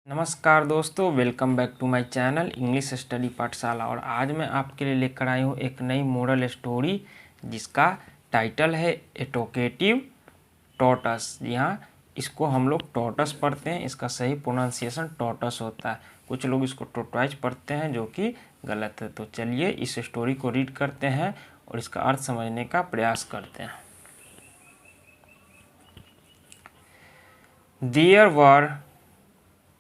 नमस्कार दोस्तों, welcome back to my channel English study Pathshala. और आज मैं आपके लिए लेकर आई हूँ एक नई मोरल स्टोरी जिसका टाइटल है ए टॉकेटिव टॉर्टस। यहाँ इसको हम लोग टॉर्टस पढ़ते हैं, इसका सही प्रोनाउंसिएशन टॉर्टस होता है। कुछ लोग इसको टॉर्टॉइज पढ़ते हैं जो कि गलत है। तो चलिए इस स्टोरी को रीड करते हैं और इसका अर्थ समझने का प्रयास करते हैं। There were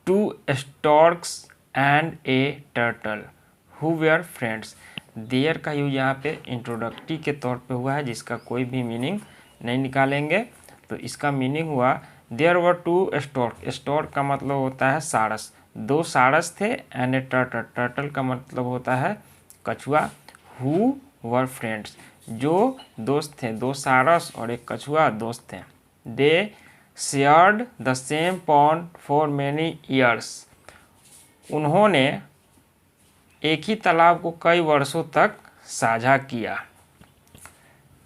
two storks and a turtle who were friends। There का यूज यहाँ पे इंट्रोडक्टिव के तौर पे हुआ है जिसका कोई भी मीनिंग नहीं निकालेंगे। तो इसका मीनिंग हुआ there were two stork. Stork का मतलब होता है सारस। दो सारस थे एंड ए टर्टल। टर्टल का मतलब होता है कछुआ। हु वर फ्रेंड्स, जो दोस्त थे। दो सारस और एक कछुआ दोस्त थे। दे shared the same pond for many years. उन्होंने एक ही तालाब को कई वर्षों तक साझा किया।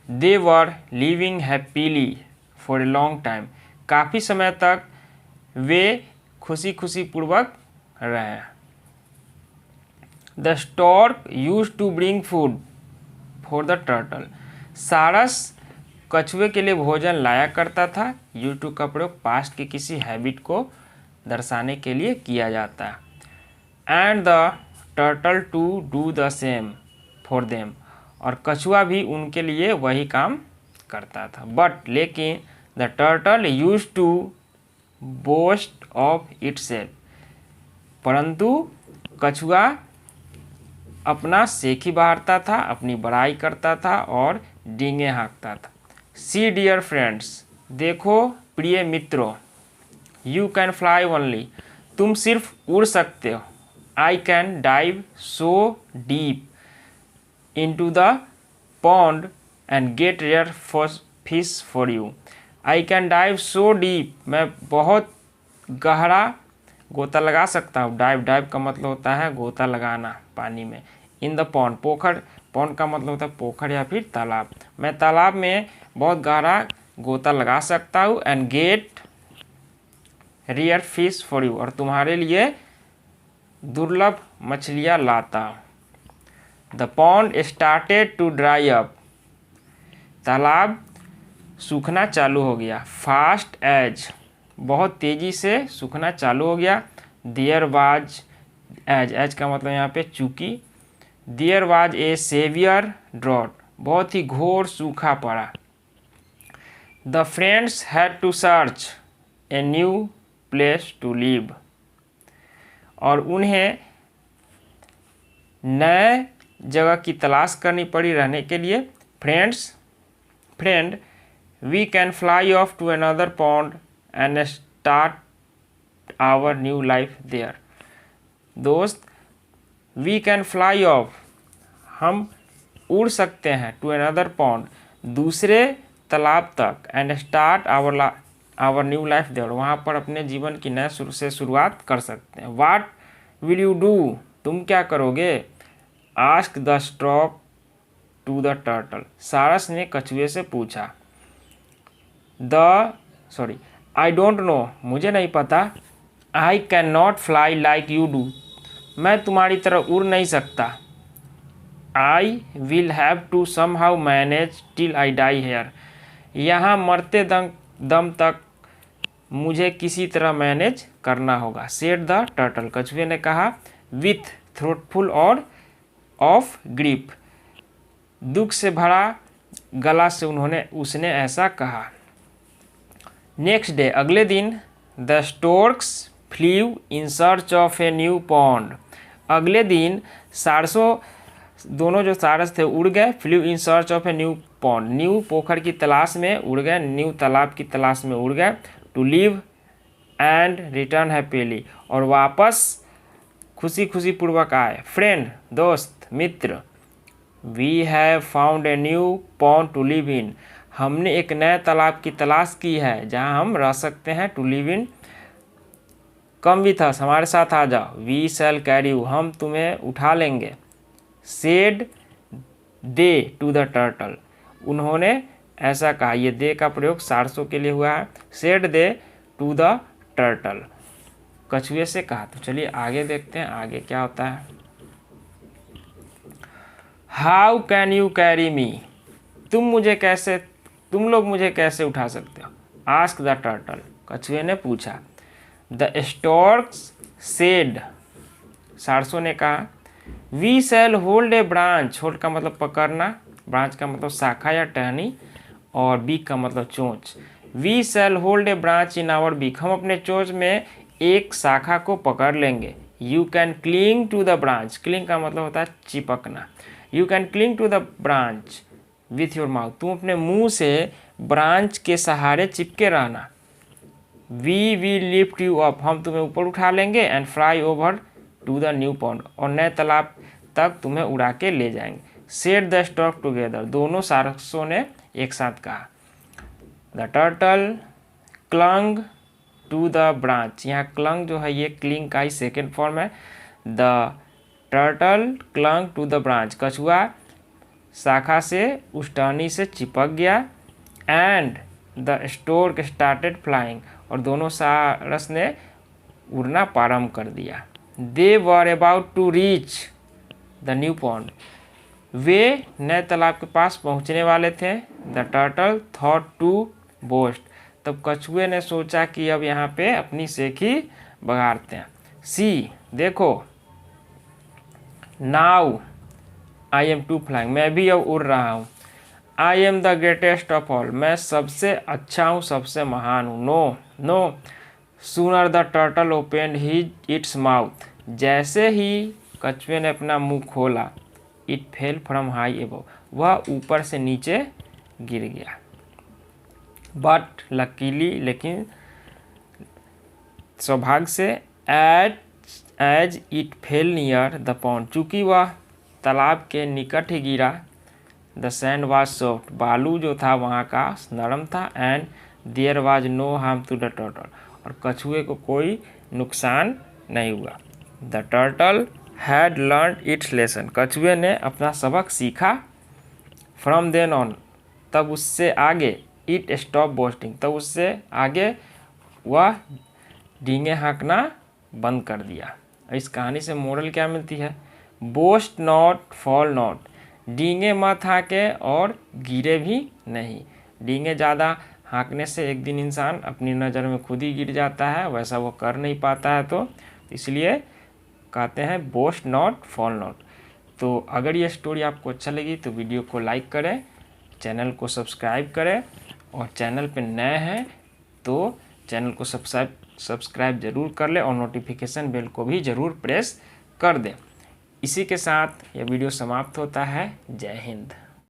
They were living happily for a long time. काफ़ी समय तक वे खुशी खुशी पूर्वक रहे। The stork use to bring food for the turtle. सारस कछुए के लिए भोजन लाया करता था। यूज टू का प्रयोग पास्ट के किसी हैबिट को दर्शाने के लिए किया जाता है। And the turtle to do the same for them. और कछुआ भी उनके लिए वही काम करता था। बट लेकिन the turtle use to boast of itself. परंतु कछुआ अपना सेखी बहारता था, अपनी बड़ाई करता था और डींगे हाँकता था। सी डियर फ्रेंड्स, देखो प्रिय मित्रों। यू कैन फ्लाई ओनली, तुम सिर्फ उड़ सकते हो। I can dive so deep into the pond and get rare fish for you. I can dive so deep, मैं बहुत गहरा गोता लगा सकता हूँ। डाइव का मतलब होता है गोता लगाना पानी में। इन द पॉन्ड, पोखर, पॉन्ड का मतलब होता है पोखर या फिर तालाब। मैं तालाब में बहुत गहरा गोता लगा सकता हूँ। And get rare fish for you, और तुम्हारे लिए दुर्लभ मछलियाँ लाता हूँ। The pond started to dry up, तालाब सूखना चालू हो गया। फास्ट एज, बहुत तेज़ी से सूखना चालू हो गया। देयर वाज एज का मतलब यहाँ पे चूंकि। There was a severe drought, बहुत ही घोर सूखा पड़ा। The friends had to search a new place to live, और उन्हें नए जगह की तलाश करनी पड़ी रहने के लिए। Friend, we can fly off to another pond and start our new life there. दोस्त, वी कैन फ्लाई ऑफ, हम उड़ सकते हैं। टू अनदर पॉन्ड, दूसरे तालाब तक। And start our new life there, वहाँ पर अपने जीवन की नए से शुरुआत कर सकते हैं। वाट विल यू डू, तुम क्या करोगे। Ask the stork to the turtle, सारस ने कछुए से पूछा। आई डोंट नो, मुझे नहीं पता। I can not fly like you do, मैं तुम्हारी तरह उड़ नहीं सकता। I will have to somehow manage till I die here, यहाँ मरते दम तक मुझे किसी तरह मैनेज करना होगा। सेड द टर्टल, कछुए ने कहा। विथ थ्रोटफुल और ऑफ ग्रीप, दुख से भरा गला से उसने ऐसा कहा। नेक्स्ट डे, अगले दिन, the storks flew in search of a new pond. अगले दिन दोनों जो सारस थे उड़ गए। Flew in search of a new pond, new पोखर की तलाश में उड़ गए, न्यू तालाब की तलाश में उड़ गए। To live and return happily, और वापस खुशी खुशी पूर्वक आए। फ्रेंड, दोस्त, मित्र। We have found a new pond to live in, हमने एक नए तालाब की तलाश की है जहां हम रह सकते हैं। To live in, come with us, हमारे साथ आ जाओ। वी शैल कैरी यू, हम तुम्हें उठा लेंगे। Said they to the turtle, उन्होंने ऐसा कहा। ये दे का प्रयोग सारसों के लिए हुआ है। Said they to the turtle, कछुए से कहा। तो चलिए आगे देखते हैं आगे क्या होता है। हाउ कैन यू कैरी मी, तुम लोग मुझे कैसे उठा सकते हो। आस्क द टर्टल, कछुए ने पूछा। द स्टॉर्क्स सेड, सारसों ने कहा। We shall hold a branch, hold का मतलब पकड़ना, ब्रांच का मतलब शाखा या टहनी, और बीक का मतलब चोंच। We shall hold a branch in our beak, हम अपने चोंच में एक शाखा को पकड़ लेंगे। You can cling to the branch, cling का मतलब होता है चिपकना। You can cling to the branch with your mouth, तुम अपने मुंह से ब्रांच के सहारे चिपके रहना। We will lift you up, हम तुम्हें ऊपर उठा लेंगे। And fly over to the new pond, और नए तालाब तक तुम्हें उड़ा के ले जाएंगे। सेड द स्टॉर्क टुगेदर, दोनों सारसों ने एक साथ कहा। The turtle clung to the branch, यहाँ क्लंग जो है ये क्लिंग का ही सेकेंड फॉर्म है। The turtle clung to the branch, कछुआ शाखा से उस टहनी से चिपक गया। And the stork started flying, और दोनों सारस ने उड़ना प्रारंभ कर दिया। They were about to reach the new pond, वे नए तालाब के पास पहुंचने वाले थे। The turtle thought to boast, तब कछुए ने सोचा कि अब यहाँ पे अपनी सेखी बघाड़ते हैं। सी, देखो। Now I am too flying, मैं भी अब उड़ रहा हूँ। I am the greatest of all, मैं सबसे अच्छा हूँ, सबसे महान हूँ। No no, sooner the turtle open his its mouth, जैसे ही कछुए ने अपना मुंह खोला, it fell from high above, वह ऊपर से नीचे गिर गया। बट लकीली, लेकिन सौभाग्य से, as it fell near the pond, चूँकि वह तालाब के निकट ही गिरा। द सैंड वाज सॉफ्ट, बालू जो था वहाँ का नरम था। And there was no harm to the turtle, और कछुए को कोई नुकसान नहीं हुआ। The turtle had learn its lesson, कछुए ने अपना सबक सीखा। फ्रॉम देन ऑन, तब उससे आगे, इट स्टॉप बोस्टिंग, तब उससे आगे वह डींगे हाँकना बंद कर दिया। इस कहानी से मोरल क्या मिलती है। बोस्ट नॉट, फॉल नॉट, डींगे मत हाँके और गिरे भी नहीं। डींगे ज़्यादा हाँकने से एक दिन इंसान अपनी नज़र में खुद ही गिर जाता है, वैसा वो कर नहीं पाता है। तो इसलिए कहते हैं बोस्ट नॉट, फॉल नॉट। तो अगर ये स्टोरी आपको अच्छा लगी तो वीडियो को लाइक करें, चैनल को सब्सक्राइब करें, और चैनल पे नए हैं तो चैनल को सब्सक्राइब जरूर कर लें, और नोटिफिकेशन बेल को भी ज़रूर प्रेस कर दें। इसी के साथ यह वीडियो समाप्त होता है। जय हिंद।